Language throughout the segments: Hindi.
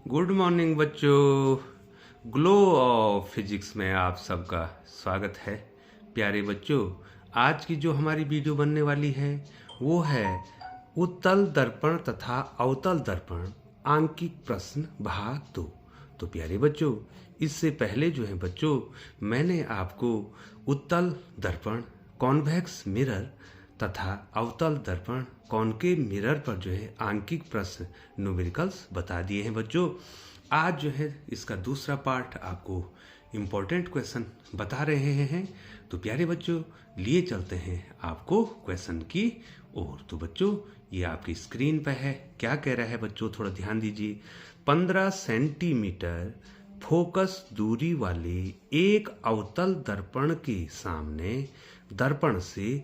गुड मॉर्निंग बच्चों। ग्लो ऑफ फिजिक्स में आप सबका स्वागत है। प्यारे बच्चों, आज की जो हमारी वीडियो बनने वाली है वो है उत्तल दर्पण तथा अवतल दर्पण आंकिक प्रश्न भाग 2। तो प्यारे बच्चों, इससे पहले जो है बच्चों, मैंने आपको उत्तल दर्पण कॉन्वेक्स मिरर तथा अवतल दर्पण कॉनकेव मिरर पर जो है आंकिक प्रश्न न्यूमेरिकल्स बता दिए हैं बच्चों। आज जो है इसका दूसरा पार्ट आपको इम्पोर्टेंट क्वेश्चन बता रहे हैं। तो प्यारे बच्चों, लिए चलते हैं आपको क्वेश्चन की ओर। तो बच्चों, ये आपकी स्क्रीन पे है। क्या कह रहा है बच्चों, थोड़ा ध्यान दीजिए। 15 सेंटीमीटर फोकस दूरी वाले एक अवतल दर्पण के सामने दर्पण से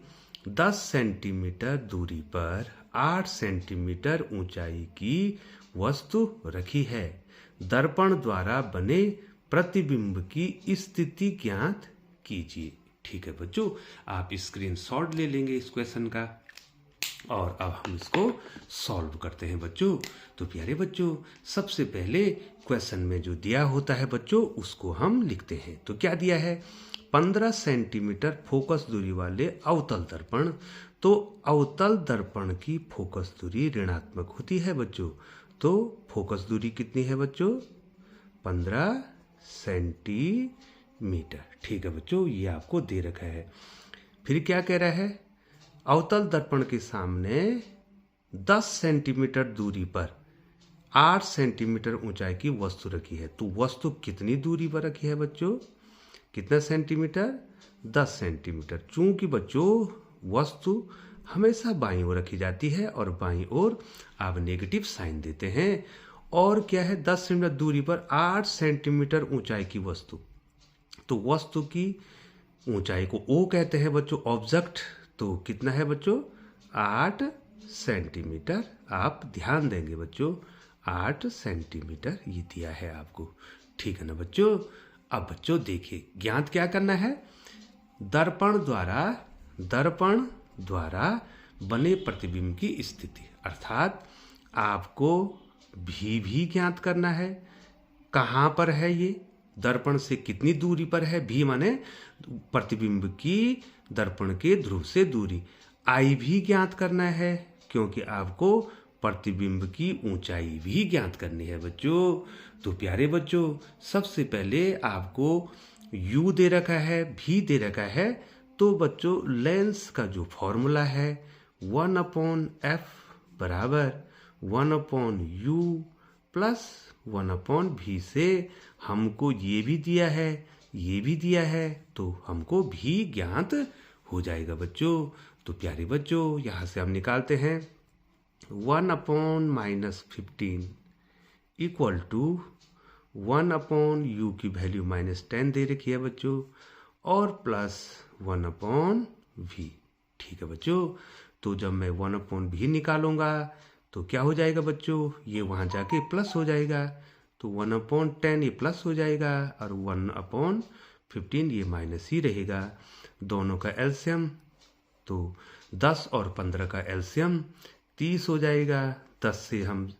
10 सेंटीमीटर दूरी पर 8 सेंटीमीटर ऊंचाई की वस्तु रखी है। दर्पण द्वारा बने प्रतिबिंब की स्थिति ज्ञात कीजिए। ठीक है बच्चों, आप स्क्रीनशॉट ले लेंगे इस क्वेश्चन का और अब हम इसको सॉल्व करते हैं बच्चों। तो प्यारे बच्चों, सबसे पहले क्वेश्चन में जो दिया होता है बच्चों उसको हम लिखते हैं। तो क्या दिया है? 15 सेंटीमीटर फोकस दूरी वाले अवतल दर्पण। तो अवतल दर्पण की फोकस दूरी ऋणात्मक होती है बच्चों। तो फोकस दूरी कितनी है बच्चों? 15 सेंटीमीटर। ठीक है बच्चों, ये आपको दे रखा है। फिर क्या कह रहा है? अवतल दर्पण के सामने 10 सेंटीमीटर दूरी पर 8 सेंटीमीटर ऊंचाई की वस्तु रखी है। तो वस्तु कितनी दूरी पर रखी है बच्चों? कितना सेंटीमीटर? 10 सेंटीमीटर। चूंकि बच्चों वस्तु हमेशा बाईं ओर रखी जाती है और बाईं ओर आप नेगेटिव साइन देते हैं। और क्या है? 10 सेंटीमीटर दूरी पर 8 सेंटीमीटर ऊंचाई की वस्तु। तो वस्तु की ऊंचाई को ओ कहते हैं बच्चों, ऑब्जेक्ट। तो कितना है बच्चों? 8 सेंटीमीटर। आप ध्यान देंगे बच्चों, 8 सेंटीमीटर ये दिया है आपको। ठीक है ना बच्चों? अब बच्चों देखिए, ज्ञात क्या करना है? दर्पण द्वारा बने प्रतिबिंब की स्थिति, अर्थात आपको भी ज्ञात करना है। कहाँ पर है ये? दर्पण से कितनी दूरी पर है? भी माने प्रतिबिंब की दर्पण के ध्रुव से दूरी। आई भी ज्ञात करना है, क्योंकि आपको प्रतिबिंब की ऊंचाई भी ज्ञात करनी है बच्चों। तो प्यारे बच्चों, सबसे पहले आपको u दे रखा है, भी दे रखा है। तो बच्चों लेंस का जो फॉर्मूला है 1/f बराबर 1/u प्लस 1/v से हमको ये भी दिया है, ये भी दिया है। तो हमको भी ज्ञात हो जाएगा बच्चों। तो प्यारे बच्चों, यहाँ से हम निकालते हैं 1/-15 इक्वल टू 1/u की वैल्यू -10 दे रखी है बच्चों, और प्लस 1/v। ठीक है बच्चों, तो जब मैं 1/v निकालूंगा तो क्या हो जाएगा बच्चों? ये वहाँ जाके प्लस हो जाएगा। तो 1/10 ये प्लस हो जाएगा और 1/15 ये माइनस ही रहेगा। दोनों का एलसीएम, तो 10 और 15 का एलसीएम 30 हो जाएगा। 10 से हम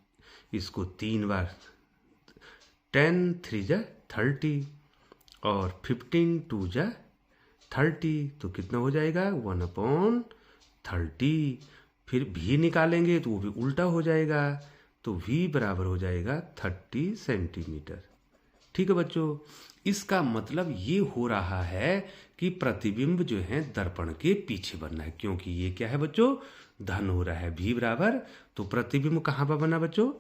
इसको 3 बार 10 3 जा 30 और 15 2 जा 30। तो कितना हो जाएगा? 1/30। फिर भी निकालेंगे तो वो भी उल्टा हो जाएगा। तो v बराबर हो जाएगा 30 सेंटीमीटर। ठीक है बच्चों, इसका मतलब ये हो रहा है कि प्रतिबिंब जो है दर्पण के पीछे बनना है, क्योंकि ये क्या है बच्चों? धन हो रहा है। v बराबर, तो प्रतिबिंब कहाँ पर बना बच्चों?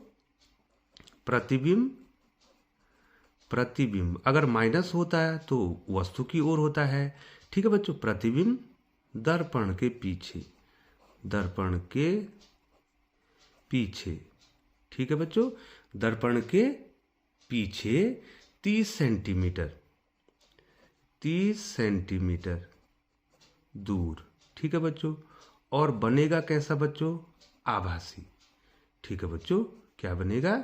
प्रतिबिंब अगर माइनस होता है तो वस्तु की ओर होता है। ठीक है बच्चों, प्रतिबिंब दर्पण के पीछे। ठीक है बच्चों, दर्पण के पीछे 30 सेंटीमीटर दूर। ठीक है बच्चों, और बनेगा कैसा बच्चों? आभासी। ठीक है बच्चों, क्या बनेगा?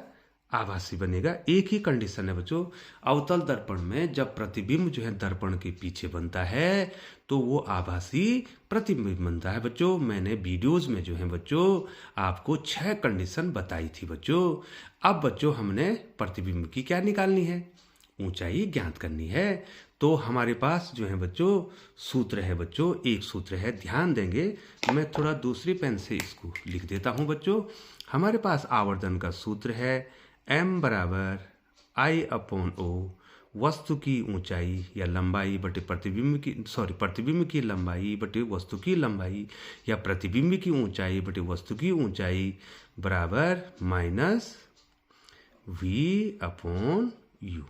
आभासी बनेगा। एक ही कंडीशन है बच्चों, अवतल दर्पण में जब प्रतिबिंब जो है दर्पण के पीछे बनता है तो वो आभासी प्रतिबिंब बनता है। बच्चों मैंने वीडियोस में जो है बच्चों आपको 6 कंडीशन बताई थी बच्चों। अब बच्चों हमने प्रतिबिंब की क्या निकालनी है, ऊंचाई ज्ञात करनी है। तो हमारे पास जो है बच्चों सूत्र है बच्चों, एक सूत्र है, ध्यान देंगे। मैं थोड़ा दूसरी पेन से इसको लिख देता हूं बच्चों। हमारे पास आवर्धन का सूत्र है m बराबर I अपॉन O, वस्तु की ऊंचाई या लंबाई बटे प्रतिबिंब की लंबाई बटे वस्तु की लंबाई या प्रतिबिंब की ऊंचाई बटे वस्तु की ऊंचाई बराबर माइनस v अपॉन u।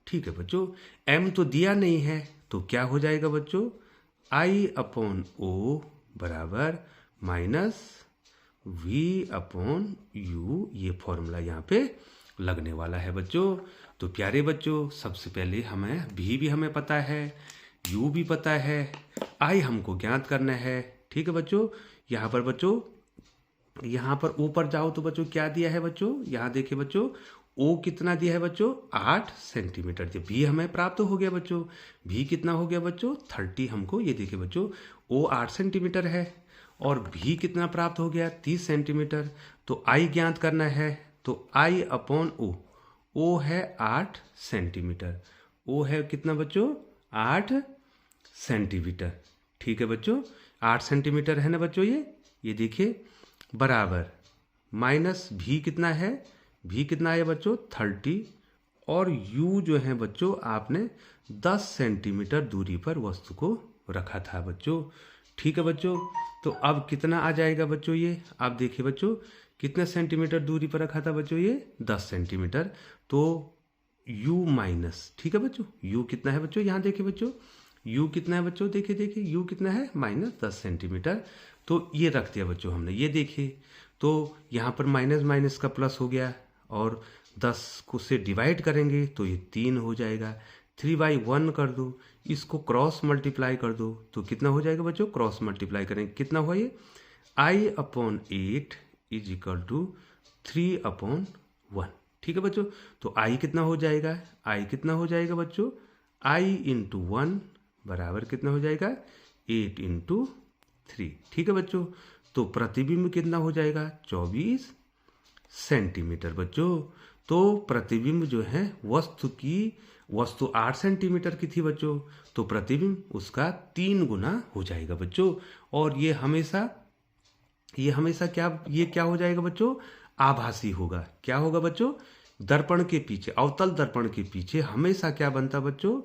ठीक है बच्चों, m तो दिया नहीं है तो क्या हो जाएगा बच्चों, I अपॉन O बराबर माइनस v अपॉन u। ये फॉर्मूला यहाँ पे लगने वाला है बच्चों। तो प्यारे बच्चों सबसे पहले हमें v भी हमें पता है, u भी पता है, I हमको ज्ञात करना है। ठीक है बच्चों, यहाँ पर बच्चों यहाँ पर ऊपर जाओ तो बच्चों क्या दिया है बच्चों, यहाँ देखिए बच्चों ओ कितना दिया है बच्चों, 8 सेंटीमीटर। भी हमें प्राप्त हो गया बच्चों, भी कितना हो गया बच्चों 30। हमको ये देखिए बच्चों ओ 8 सेंटीमीटर है और भी कितना प्राप्त हो गया 30 सेंटीमीटर। तो आई ज्ञात करना है, तो आई अपॉन ओ है 8 सेंटीमीटर। ओ है कितना बच्चों 8 सेंटीमीटर। ठीक है बच्चों 8 सेंटीमीटर है ना बच्चों, ये देखिए बराबर माइनस भी कितना है, भी कितना है बच्चों 30 और u जो है बच्चों आपने 10 सेंटीमीटर दूरी पर वस्तु को रखा था बच्चों। ठीक है बच्चों, तो अब कितना आ जाएगा बच्चों, ये आप देखिए बच्चों कितने सेंटीमीटर दूरी पर रखा था बच्चों, ये 10 सेंटीमीटर। तो u माइनस, ठीक है बच्चों u कितना है बच्चों, यहाँ देखिए बच्चों u कितना है बच्चों, देखिए u कितना है माइनस 10 सेंटीमीटर। तो ये रख दिया बच्चों हमने, ये देखिए तो यहाँ पर माइनस माइनस का प्लस हो गया और 10 को से डिवाइड करेंगे तो ये 3 हो जाएगा। 3/1 कर दो, इसको क्रॉस मल्टीप्लाई कर दो तो कितना हो जाएगा बच्चों, क्रॉस मल्टीप्लाई करेंगे कितना हुआ ये I upon 8 is equal to 3/1। ठीक है बच्चों, तो I कितना हो जाएगा, I कितना हो जाएगा बच्चों, I इंटू 1 बराबर कितना हो जाएगा 8 इंटू 3। ठीक है बच्चों, तो प्रतिबिंब कितना हो जाएगा 24 सेंटीमीटर बच्चों। तो प्रतिबिंब जो है वस्तु 8 सेंटीमीटर की थी बच्चों, तो प्रतिबिंब उसका 3 गुना हो जाएगा बच्चों। और ये हमेशा क्या हो जाएगा बच्चों, आभासी होगा। क्या होगा बच्चों, दर्पण के पीछे, अवतल दर्पण के पीछे हमेशा क्या बनता बच्चों,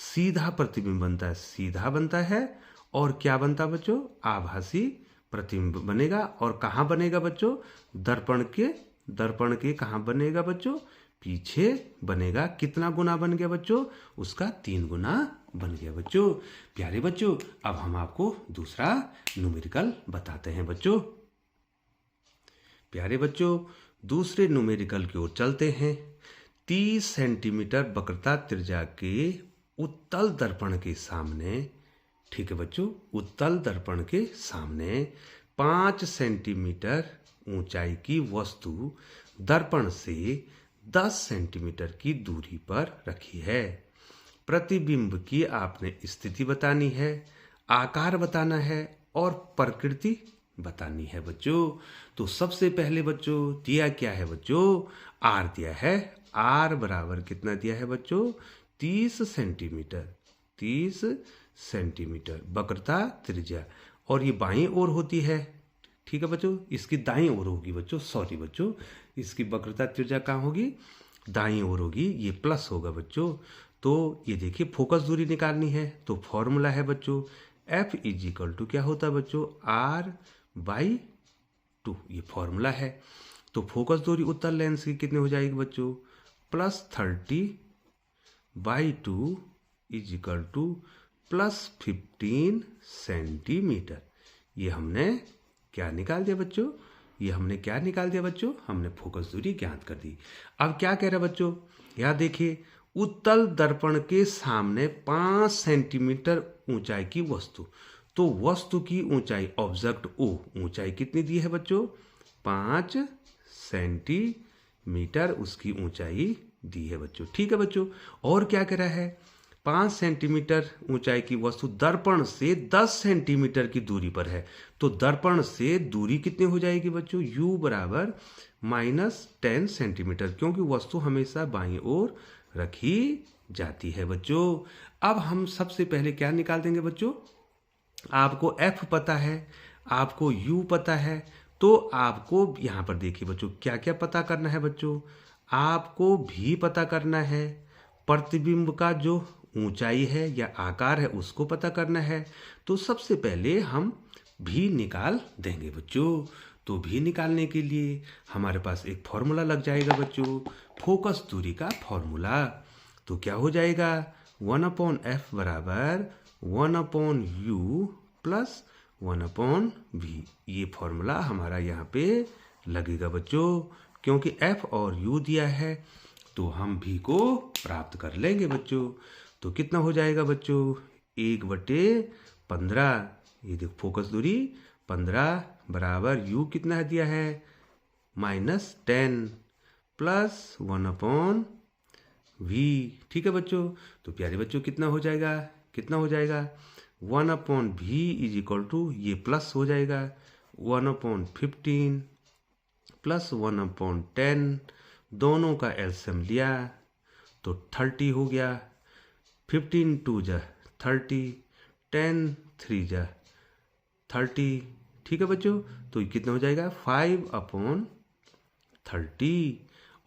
सीधा प्रतिबिंब बनता है, सीधा बनता है। और क्या बनता बच्चों, आभासी प्रतिबिंब बनेगा। और कहाँ बनेगा बच्चों, दर्पण के कहाँ बनेगा बच्चों, पीछे बनेगा। कितना गुना बन गया बच्चों, उसका 3 गुना बन गया बच्चों। प्यारे बच्चों अब हम आपको दूसरा न्यूमेरिकल बताते हैं बच्चों। प्यारे बच्चों दूसरे न्यूमेरिकल की ओर चलते हैं। 30 सेंटीमीटर वक्रता त्रिज्या के उत्तल दर्पण के सामने, ठीक है बच्चों, उत्तल दर्पण के सामने 5 सेंटीमीटर ऊंचाई की वस्तु दर्पण से 10 सेंटीमीटर की दूरी पर रखी है। प्रतिबिंब की आपने स्थिति बतानी है, आकार बताना है और प्रकृति बतानी है बच्चों। तो सबसे पहले बच्चों दिया क्या है बच्चों, R दिया है। R बराबर कितना दिया है बच्चों 30 सेंटीमीटर, 30 सेंटीमीटर वक्रता त्रिज्या। और ये बाईं ओर होती है, ठीक है बच्चों, इसकी दाईं ओर होगी बच्चों, सॉरी बच्चों, इसकी वक्रता त्रिज्या कहाँ होगी, दाईं ओर होगी, ये प्लस होगा बच्चों। तो ये देखिए फोकस दूरी निकालनी है, तो फॉर्मूला है बच्चों F इज इक्वल टू क्या होता है बच्चों, R/2, ये फॉर्मूला है। तो फोकस दूरी उत्तल लेंस की कितनी हो जाएगी बच्चों, +30/2 इज इक्वल टू +15 सेंटीमीटर। ये हमने क्या निकाल दिया बच्चों, हमने फोकस दूरी ज्ञात कर दी। अब क्या कह रहा है बच्चों, यहाँ देखिए उत्तल दर्पण के सामने 5 सेंटीमीटर ऊंचाई की वस्तु, तो वस्तु की ऊंचाई ऑब्जेक्ट O ऊंचाई कितनी दी है बच्चों, 5 सेंटीमीटर। मीटर उसकी ऊंचाई दी है बच्चों। ठीक है बच्चों, और क्या कह रहा है, 5 सेंटीमीटर ऊंचाई की वस्तु दर्पण से 10 सेंटीमीटर की दूरी पर है। तो दर्पण से दूरी कितनी हो जाएगी बच्चों, u बराबर -10 सेंटीमीटर, क्योंकि वस्तु हमेशा बाईं ओर रखी जाती है बच्चों। अब हम सबसे पहले क्या निकाल देंगे बच्चों, आपको f पता है, आपको u पता है, तो आपको यहाँ पर देखिए बच्चों क्या क्या पता करना है बच्चों, आपको भी पता करना है, प्रतिबिंब का जो ऊंचाई है या आकार है उसको पता करना है। तो सबसे पहले हम भी निकाल देंगे बच्चों। तो भी निकालने के लिए हमारे पास एक फॉर्मूला लग जाएगा बच्चों, फोकस दूरी का फॉर्मूला। तो क्या हो जाएगा, 1/f बराबर 1/u प्लस 1/v। ये फॉर्मूला हमारा यहाँ पे लगेगा बच्चों, क्योंकि f और u दिया है तो हम भी को प्राप्त कर लेंगे बच्चों। तो कितना हो जाएगा बच्चों, 1/15। ये देखो फोकस दूरी 15 बराबर u कितना दिया है, -10 प्लस 1/v। ठीक है बच्चों, तो प्यारे बच्चों कितना हो जाएगा, 1/v इज इक्वल टू, ये प्लस हो जाएगा 1/15 प्लस 1/10, दोनों का एलसीएम लिया तो 30 हो गया। 15 2 जा 30, 10 3 जा 30। ठीक है बच्चों, तो कितना हो जाएगा 5/30।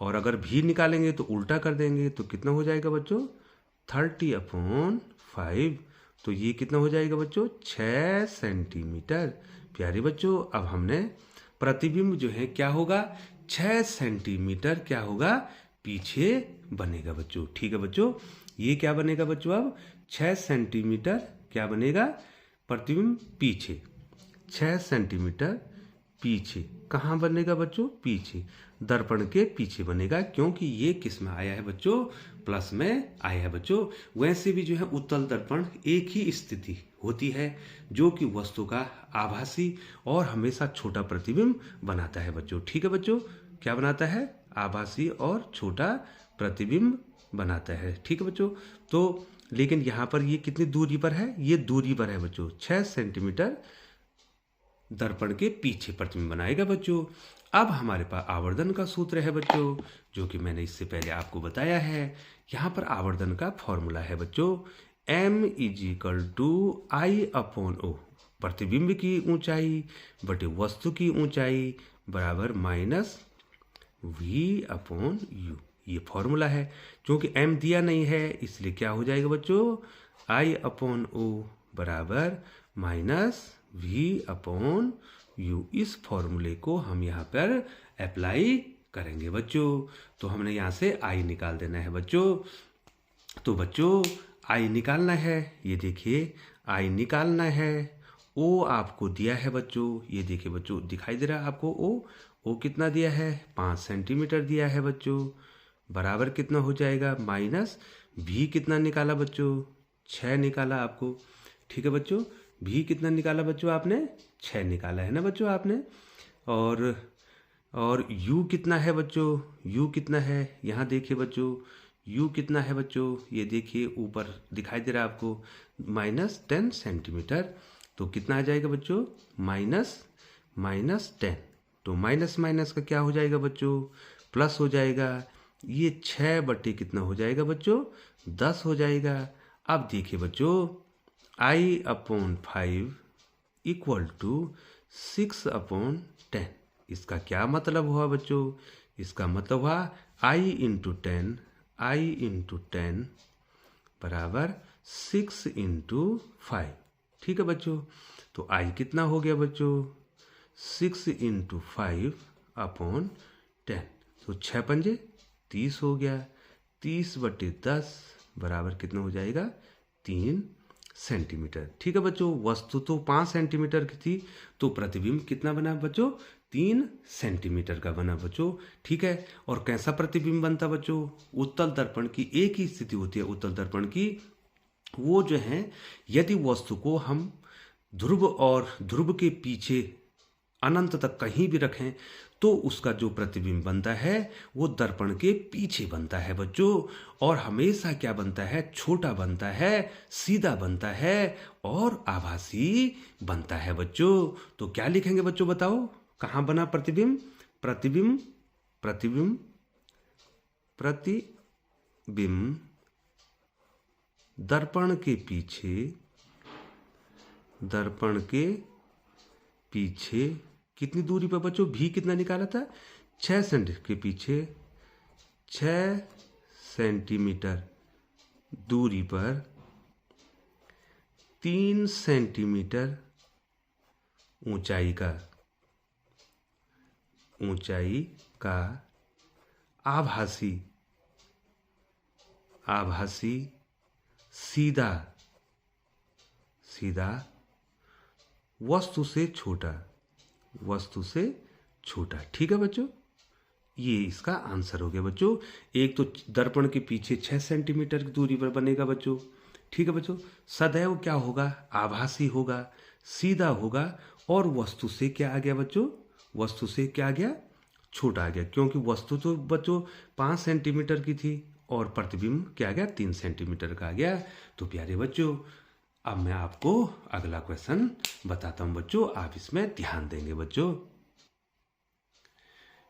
और अगर भी निकालेंगे तो उल्टा कर देंगे, तो कितना हो जाएगा बच्चों 30/5। तो ये कितना हो जाएगा बच्चों 6 सेंटीमीटर। प्यारे बच्चों, अब हमने प्रतिबिंब जो है क्या होगा, 6 सेंटीमीटर क्या होगा, पीछे बनेगा बच्चों। ठीक है बच्चों, ये क्या बनेगा बच्चों, अब 6 सेंटीमीटर क्या बनेगा, प्रतिबिंब पीछे 6 सेंटीमीटर पीछे। कहाँ बनेगा बच्चों, पीछे, दर्पण के पीछे बनेगा, क्योंकि ये किस में आया है बच्चों, प्लस में आया है बच्चों। वैसे भी जो है उत्तल दर्पण एक ही स्थिति होती है जो कि वस्तु का आभासी और हमेशा छोटा प्रतिबिंब बनाता है बच्चों। ठीक है बच्चों, क्या बनाता है, आभासी और छोटा प्रतिबिंब बनाता है। ठीक है बच्चों, तो लेकिन यहाँ पर ये कितनी दूरी पर है, ये दूरी पर है बच्चों, 6 सेंटीमीटर दर्पण के पीछे प्रतिबिंब बनाएगा बच्चों। अब हमारे पास आवर्धन का सूत्र है बच्चों, जो कि मैंने इससे पहले आपको बताया है। यहाँ पर आवर्धन का फॉर्मूला है बच्चों, m = I/O, प्रतिबिंब की ऊंचाई बटे वस्तु की ऊंचाई बराबर -v/u। ये फॉर्मूला है, क्योंकि m दिया नहीं है इसलिए क्या हो जाएगा बच्चों, I/O बराबर -v/u। इस फॉर्मूले को हम यहाँ पर अप्लाई करेंगे बच्चों। तो हमने यहाँ से I निकाल देना है बच्चों। तो बच्चों I निकालना है, ये देखिए I निकालना है। O आपको दिया है बच्चों, ये देखिए बच्चों दिखाई दे रहा है आपको O कितना दिया है, 5 सेंटीमीटर दिया है बच्चों, बराबर कितना हो जाएगा, माइनस भी कितना निकाला बच्चों, 6 निकाला आपको। ठीक है बच्चों, भी कितना निकाला बच्चों आपने, 6 निकाला है ना बच्चों आपने। और u कितना है बच्चों, u कितना है, यहाँ देखिए बच्चों u कितना है बच्चों, ये देखिए ऊपर दिखाई दे रहा है आपको, -10 सेंटीमीटर। तो कितना आ जाएगा बच्चों, -10। तो माइनस माइनस का क्या हो जाएगा बच्चों, प्लस हो जाएगा। ये 6 बटे कितना हो जाएगा बच्चों, 10 हो जाएगा। अब देखिए बच्चों I/5 = 6/10। इसका क्या मतलब हुआ बच्चों, इसका मतलब हुआ I × 10 बराबर 6 × 5। ठीक है बच्चों, तो I कितना हो गया बच्चों, 6 × 5/10। तो 6 पंजे 30 हो गया, 30/10 बराबर कितना हो जाएगा, 3 सेंटीमीटर। ठीक है बच्चों, वस्तु तो 5 सेंटीमीटर की थी, तो प्रतिबिंब कितना बना बच्चों, 3 सेंटीमीटर का बना बच्चों। ठीक है, और कैसा प्रतिबिंब बनता बच्चों, उत्तल दर्पण की एक ही स्थिति होती है उत्तल दर्पण की, वो जो है यदि वस्तु को हम ध्रुव और ध्रुव के पीछे अनंत तक कहीं भी रखें तो उसका जो प्रतिबिंब बनता है वो दर्पण के पीछे बनता है बच्चों। और हमेशा क्या बनता है, छोटा बनता है, सीधा बनता है और आभासी बनता है बच्चों। तो क्या लिखेंगे बच्चों, बताओ कहाँ बना प्रतिबिंब? प्रतिबिंब प्रतिबिंब प्रतिबिंब दर्पण के पीछे, दर्पण के पीछे कितनी दूरी पर बच्चों? भी कितना निकाला था? 6 सेंटीमीटर के पीछे 6 सेंटीमीटर दूरी पर 3 सेंटीमीटर ऊंचाई का आभासी सीधा वस्तु से छोटा। ठीक है बच्चों, ये इसका आंसर हो गया बच्चों। एक तो दर्पण के पीछे 6 सेंटीमीटर की दूरी पर बनेगा बच्चों। ठीक है बच्चों, सदैव क्या होगा? आभासी होगा, सीधा होगा और वस्तु से क्या आ गया बच्चों? वस्तु से क्या आ गया? छोटा आ गया, क्योंकि वस्तु तो बच्चों 5 सेंटीमीटर की थी और प्रतिबिंब क्या आ गया? 3 सेंटीमीटर का आ गया। तो प्यारे बच्चों, अब मैं आपको अगला क्वेश्चन बताता हूं बच्चों, आप इसमें ध्यान देंगे बच्चों।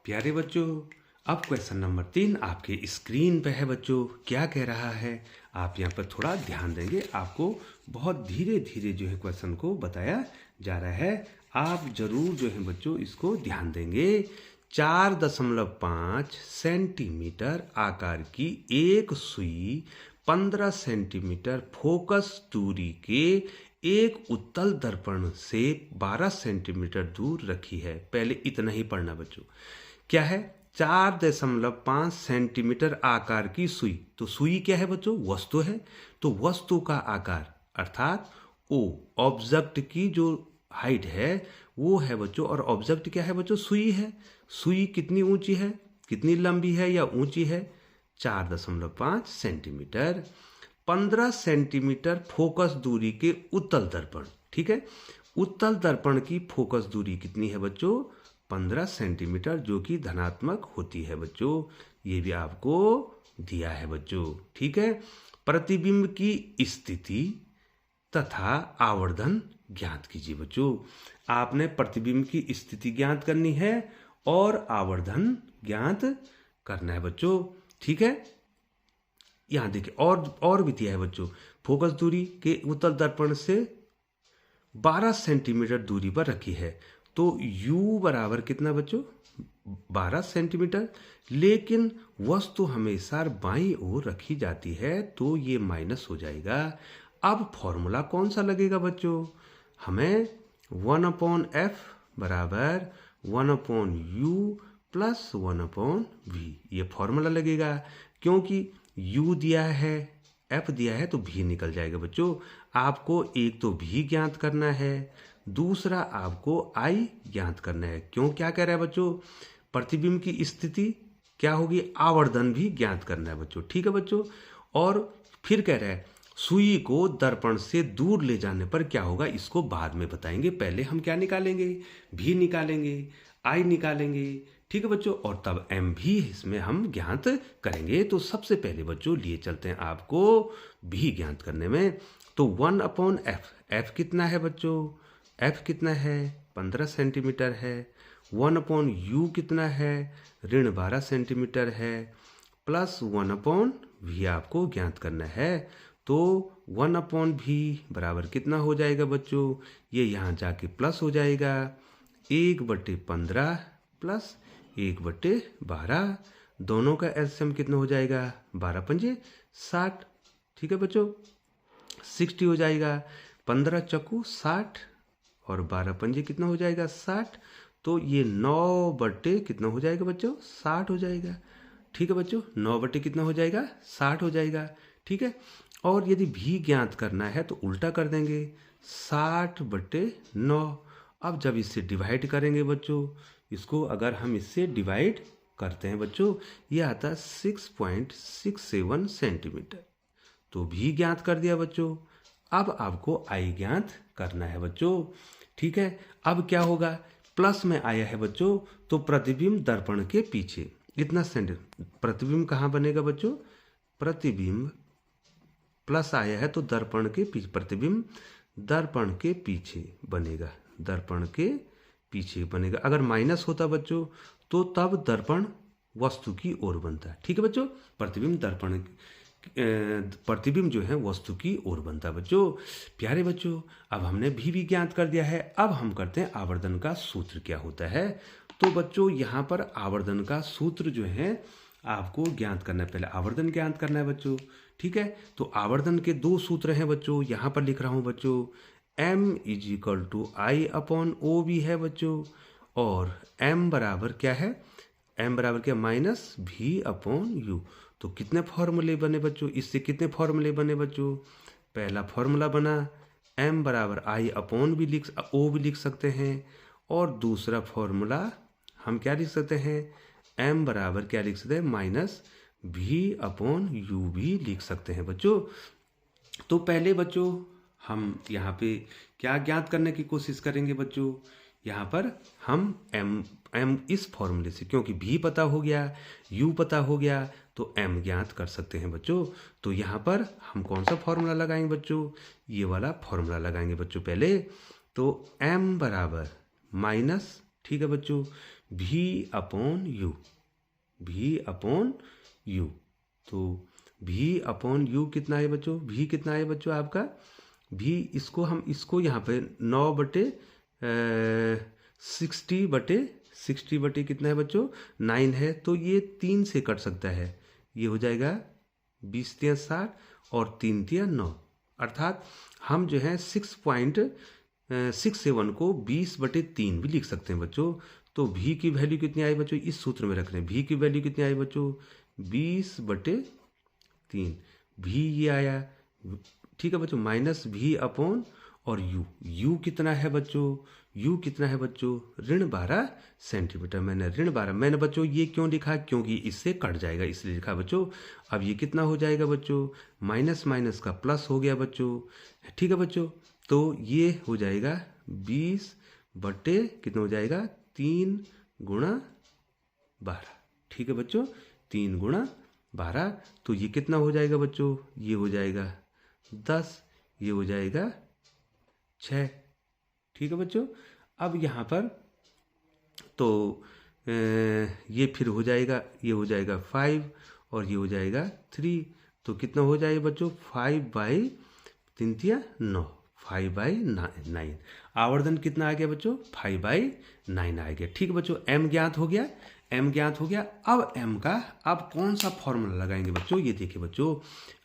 प्यारे बच्चों, अब क्वेश्चन नंबर 3 आपके स्क्रीन पे है बच्चों। क्या कह रहा है, आप यहाँ पर थोड़ा ध्यान देंगे। आपको बहुत धीरे धीरे जो है क्वेश्चन को बताया जा रहा है, आप जरूर जो है बच्चों इसको ध्यान देंगे। 4.5 सेंटीमीटर आकार की एक सुई 15 सेंटीमीटर फोकस दूरी के एक उत्तल दर्पण से 12 सेंटीमीटर दूर रखी है। पहले इतना ही पढ़ना बच्चों। क्या है? 4.5 सेंटीमीटर आकार की सुई। तो सुई क्या है बच्चों? वस्तु है। तो वस्तु का आकार अर्थात ओ ऑब्जेक्ट की जो हाइट है वो है बच्चों, और ऑब्जेक्ट क्या है बच्चों? सुई है। सुई कितनी ऊंची है, कितनी लंबी है या ऊंची है? 4.5 सेंटीमीटर। 15 सेंटीमीटर फोकस दूरी के उत्तल दर्पण। ठीक है, उत्तल दर्पण की फोकस दूरी कितनी है बच्चों? 15 सेंटीमीटर, जो कि धनात्मक होती है बच्चों। ये भी आपको दिया है बच्चों। ठीक है, प्रतिबिंब की स्थिति तथा आवर्धन ज्ञात कीजिए बच्चों। आपने प्रतिबिंब की स्थिति ज्ञात करनी है और आवर्धन ज्ञात करना है बच्चों। ठीक है, यहां देखिए और भी दिया है बच्चों। फोकस दूरी के उत्तल दर्पण से 12 सेंटीमीटर दूरी पर रखी है। तो U बराबर कितना बच्चों? 12 सेंटीमीटर। लेकिन वस्तु हमेशा बाईं ओर रखी जाती है, तो ये माइनस हो जाएगा। अब फॉर्मूला कौन सा लगेगा बच्चों? हमें 1/f बराबर 1/u प्लस 1/v, ये फॉर्मूला लगेगा। क्योंकि u दिया है, f दिया है, तो v निकल जाएगा बच्चों। आपको एक तो v ज्ञात करना है, दूसरा आपको I ज्ञात करना है। क्यों, क्या कह रहा है बच्चों? प्रतिबिंब की स्थिति क्या होगी? आवर्धन भी ज्ञात करना है बच्चों। ठीक है बच्चों, और फिर कह रहा है सुई को दर्पण से दूर ले जाने पर क्या होगा, इसको बाद में बताएंगे। पहले हम क्या निकालेंगे? भी निकालेंगे, I निकालेंगे। ठीक है बच्चों, और तब M भी इसमें हम ज्ञात करेंगे। तो सबसे पहले बच्चों लिए चलते हैं आपको भी ज्ञात करने में। तो 1/f, f कितना है बच्चों? f कितना है? 15 सेंटीमीटर है। 1/u कितना है? -12 सेंटीमीटर है। प्लस 1/v आपको ज्ञात करना है। तो 1/v बराबर कितना हो जाएगा बच्चों? ये यहाँ जाके प्लस हो जाएगा, 1/15 प्लस 1/12। दोनों का एलसीएम कितना हो जाएगा? 12 पंजे 60। ठीक है बच्चों, 60 हो जाएगा। 15 चक्कू 60 और 12 पंजे कितना हो जाएगा? 60। तो ये 9 कितना हो जाएगा बच्चों? 60 हो जाएगा। ठीक है बच्चों, 9 कितना हो जाएगा? 60 हो जाएगा। ठीक है, और यदि भी ज्ञात करना है तो उल्टा कर देंगे, 60/9। अब जब इससे डिवाइड करेंगे बच्चों, इसको अगर हम इससे डिवाइड करते हैं बच्चों, ये आता है 6.67 सेंटीमीटर। तो भी ज्ञात कर दिया बच्चों। अब आपको I ज्ञात करना है बच्चों। ठीक है, अब क्या होगा? प्लस में आया है बच्चों तो प्रतिबिंब दर्पण के पीछे इतना प्रतिबिंब कहाँ बनेगा बच्चों, प्रतिबिंब प्लस आया है तो दर्पण के पीछे, प्रतिबिंब दर्पण के पीछे बनेगा, दर्पण के पीछे बनेगा। अगर माइनस होता बच्चों तो तब दर्पण वस्तु की ओर बनता है। ठीक है बच्चों, प्रतिबिंब जो है वस्तु की ओर बनता है बच्चों। प्यारे बच्चों, अब हमने भी ज्ञात कर दिया है। अब हम करते हैं आवर्धन का सूत्र क्या होता है। तो बच्चों यहाँ पर आवर्धन का सूत्र जो है आपको ज्ञात करना है। पहले आवर्धन ज्ञात करना है बच्चों। ठीक है, तो आवर्धन के दो सूत्र हैं बच्चों, यहाँ पर लिख रहा हूँ बच्चों। m = I/O भी है बच्चों, और m बराबर क्या है, m बराबर क्या, -V/U। तो कितने फॉर्मूले बने बच्चों, इससे कितने फॉर्मूले बने बच्चों। पहला फॉर्मूला बना m बराबर I/O भी लिख सकते हैं, और दूसरा फॉर्मूला हम क्या लिख सकते हैं, m बराबर क्या लिख सकते हैं, -V/U भी लिख सकते हैं बच्चों। तो पहले बच्चों हम यहाँ पे क्या ज्ञात करने की कोशिश करेंगे बच्चों। यहाँ पर हम m इस फॉर्मूले से, क्योंकि v पता हो गया, u पता हो गया, तो m ज्ञात कर सकते हैं बच्चों। तो यहाँ पर हम कौन सा फॉर्मूला लगाएंगे बच्चों, ये वाला फॉर्मूला लगाएंगे बच्चों पहले। तो m बराबर माइनस, ठीक है बच्चों, V/U, V/U। तो V/U कितना है बच्चों, v कितना है बच्चों आपका, v इसको यहाँ पे 9/60 बटे कितना है बच्चों, 9 है। तो ये 3 से कट सकता है, ये हो जाएगा 20×3 और 3×9, अर्थात हम जो है 6.67 को 20/3 भी लिख सकते हैं बच्चों। तो v की वैल्यू कितनी आई बच्चों, इस सूत्र में रख रहे हैं। v की वैल्यू कितनी आई बच्चों, 20/3, v ये आया, ठीक है बच्चों, -V/, और u कितना है बच्चों, u कितना है बच्चों, -12 सेंटीमीटर। मैंने बच्चों ये क्यों लिखा, क्योंकि इससे कट जाएगा इसलिए लिखा बच्चों। अब ये कितना हो जाएगा बच्चों, माइनस माइनस का प्लस हो गया बच्चों। ठीक है बच्चों, तो ये हो जाएगा 20 बटे कितना हो जाएगा, 3×12। ठीक है बच्चों, 3×12। तो ये कितना हो जाएगा बच्चों, ये हो जाएगा 10, ये हो जाएगा 6। ठीक है बच्चों, अब यहाँ पर तो ये फिर हो जाएगा, ये हो जाएगा 5 और ये हो जाएगा 3। तो कितना हो जाएगा बच्चों, 5/3=9, 5/9। आवर्धन कितना आ गया बच्चों, 5/9 आ गया। ठीक है बच्चों, m ज्ञात हो गया, m ज्ञात हो गया। अब m का अब कौन सा फॉर्मूला लगाएंगे बच्चों, ये देखिए बच्चों,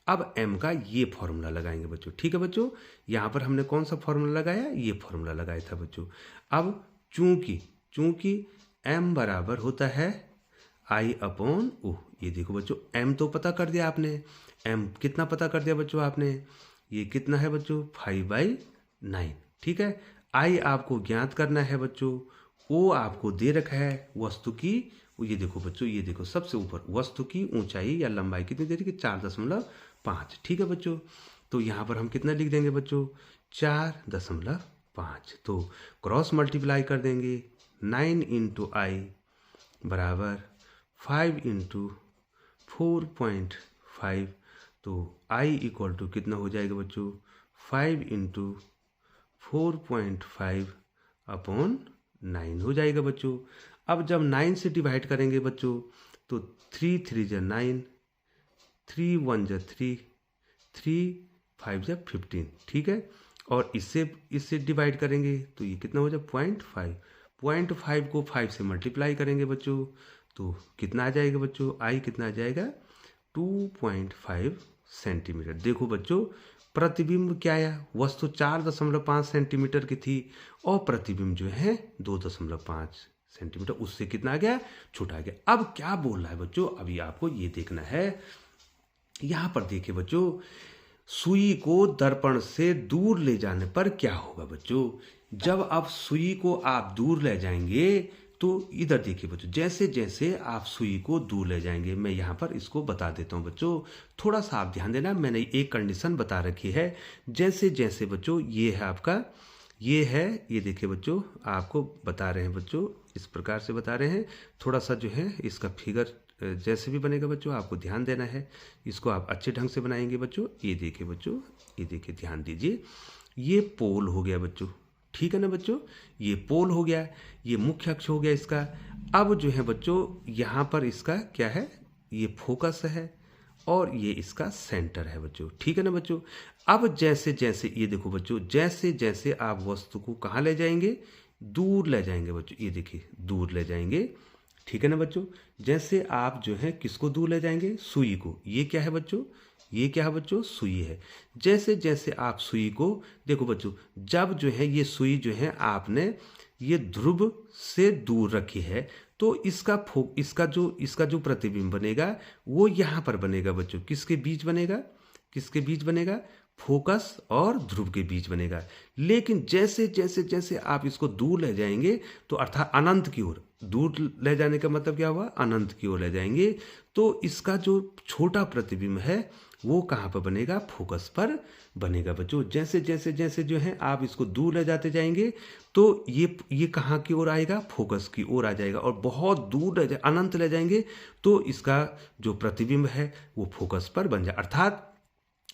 अब m का ये फॉर्मूला लगाएंगे बच्चों। ठीक है बच्चों, यहाँ पर हमने कौन सा फॉर्मूला लगाया, ये फॉर्मूला लगाया था बच्चों। अब चूंकि m बराबर होता है I/O, ये देखो बच्चों, m तो पता कर दिया आपने, m कितना पता कर दिया बच्चों आपने, ये कितना है बच्चों, 5/9। ठीक है, I आपको ज्ञात करना है बच्चों, O आपको दे रखा है वस्तु की, ये देखो बच्चों, ये देखो सबसे ऊपर वस्तु की ऊंचाई या लंबाई कितनी दे रही है, 4.5। ठीक है बच्चों, तो यहाँ पर हम कितना लिख देंगे बच्चों, 4.5। तो क्रॉस मल्टीप्लाई कर देंगे, 9 × I बराबर 5 × 4.5। तो I = कितना हो जाएगा बच्चों, 5 × 4.5/9 हो जाएगा बच्चों। अब जब 9 से डिवाइड करेंगे बच्चों, तो 3 3 × 9, 3 1 × 3, 3 5 × 15। ठीक है, और इससे डिवाइड करेंगे तो ये कितना हो जाए, 0.5 को 5 से मल्टीप्लाई करेंगे बच्चों, तो कितना आ जाएगा बच्चों, I कितना आ जाएगा, 2.5 सेंटीमीटर। देखो बच्चों, प्रतिबिंब क्या आया, वस्तु 4.5 सेंटीमीटर की थी और प्रतिबिंब जो है 2.5 सेंटीमीटर, उससे कितना आ गया, छोटा आ गया। अब क्या बोल रहा है बच्चों, अभी आपको ये देखना है। यहाँ पर देखिए बच्चों, सुई को दर्पण से दूर ले जाने पर क्या होगा बच्चों। जब आप सुई को आप दूर ले जाएंगे, तो इधर देखिए बच्चों, जैसे जैसे आप सुई को दूर ले जाएंगे, मैं यहाँ पर इसको बता देता हूँ बच्चों, थोड़ा सा आप ध्यान देना। मैंने एक कंडीशन बता रखी है, जैसे जैसे बच्चों ये है आपका ये है, ये देखिए बच्चों, आपको बता रहे हैं बच्चों, इस प्रकार से बता रहे हैं। थोड़ा सा जो है इसका फिगर जैसे भी बनेगा बच्चों आपको ध्यान देना है, इसको आप अच्छे ढंग से बनाएंगे बच्चों। ये देखिए बच्चों, ये देखिए, ध्यान दीजिए, ये पोल हो गया बच्चों, ठीक है ना बच्चों, ये पोल हो गया, ये मुख्य अक्ष हो गया इसका। अब जो है बच्चों यहाँ पर इसका क्या है, ये फोकस है और ये इसका सेंटर है बच्चों, ठीक है ना बच्चों। अब जैसे जैसे ये देखो बच्चों, जैसे जैसे आप वस्तु को कहाँ ले जाएंगे, दूर ले जाएंगे बच्चों, ये देखिए दूर ले जाएंगे, ठीक है ना बच्चों। जैसे आप जो है किसको दूर ले जाएंगे, सुई को, ये क्या है बच्चों, ये क्या है बच्चों, सुई है। जैसे जैसे आप सुई को, देखो बच्चों, जब जो है ये सुई जो है आपने ये ध्रुव से दूर रखी है, तो इसका जो प्रतिबिंब बनेगा वो यहाँ पर बनेगा बच्चों, किसके बीच बनेगा, किसके बीच बनेगा, फोकस और ध्रुव के बीच बनेगा। लेकिन जैसे जैसे जैसे आप इसको दूर ले जाएंगे, तो अर्थात अनंत की ओर, दूर ले जाने का मतलब क्या हुआ, अनंत की ओर ले जाएंगे, तो इसका जो छोटा प्रतिबिंब है वो कहाँ पर बनेगा, फोकस पर बनेगा बच्चों। जैसे जैसे जैसे जो है आप इसको दूर ले जाते जाएंगे, तो ये कहाँ की ओर आएगा, फोकस की ओर आ जाएगा, और बहुत दूर अनंत ले जाएंगे तो इसका जो प्रतिबिंब है वो फोकस पर बन जाए। अर्थात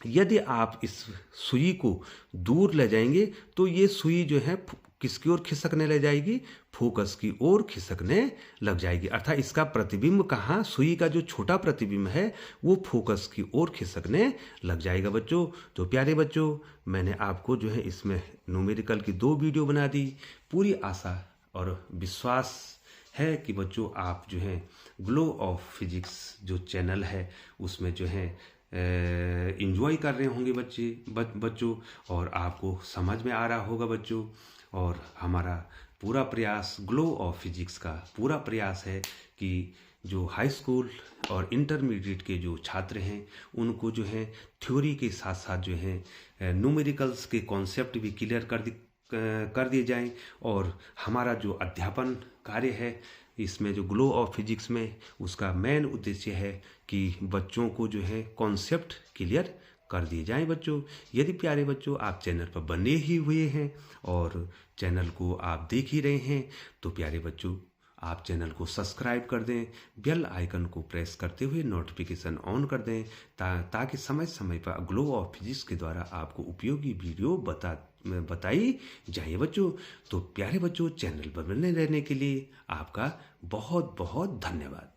यदि आप इस सुई को दूर ले जाएंगे तो ये सुई जो है किसकी ओर खिसकने ले जाएगी, फोकस की ओर खिसकने लग जाएगी। अर्थात इसका प्रतिबिंब कहाँ, सुई का जो छोटा प्रतिबिंब है वो फोकस की ओर खिसकने लग जाएगा बच्चों। तो प्यारे बच्चों, मैंने आपको जो है इसमें न्यूमेरिकल की 2 वीडियो बना दी। पूरी आशा और विश्वास है कि बच्चों आप जो है ग्लो ऑफ फिजिक्स जो चैनल है उसमें जो है इंजॉय कर रहे होंगे बच्चों, और आपको समझ में आ रहा होगा बच्चों। और हमारा पूरा प्रयास, ग्लो ऑफ फिजिक्स का पूरा प्रयास है कि जो हाई स्कूल और इंटरमीडिएट के जो छात्र हैं उनको जो है थ्योरी के साथ साथ जो है न्यूमेरिकल्स के कॉन्सेप्ट भी क्लियर कर दिए जाएं। और हमारा जो अध्यापन कार्य है इसमें, जो ग्लो ऑफ फिजिक्स में, उसका मेन उद्देश्य है कि बच्चों को जो है कॉन्सेप्ट क्लियर कर दिए जाएं बच्चों। यदि प्यारे बच्चों आप चैनल पर बने ही हुए हैं और चैनल को आप देख ही रहे हैं, तो प्यारे बच्चों आप चैनल को सब्सक्राइब कर दें, बेल आइकन को प्रेस करते हुए नोटिफिकेशन ऑन कर दें, ताकि समय समय पर ग्लो ऑफ फिजिक्स के द्वारा आपको उपयोगी वीडियो बताई जाए बच्चों। तो प्यारे बच्चों, चैनल पर बने रहने के लिए आपका बहुत बहुत धन्यवाद।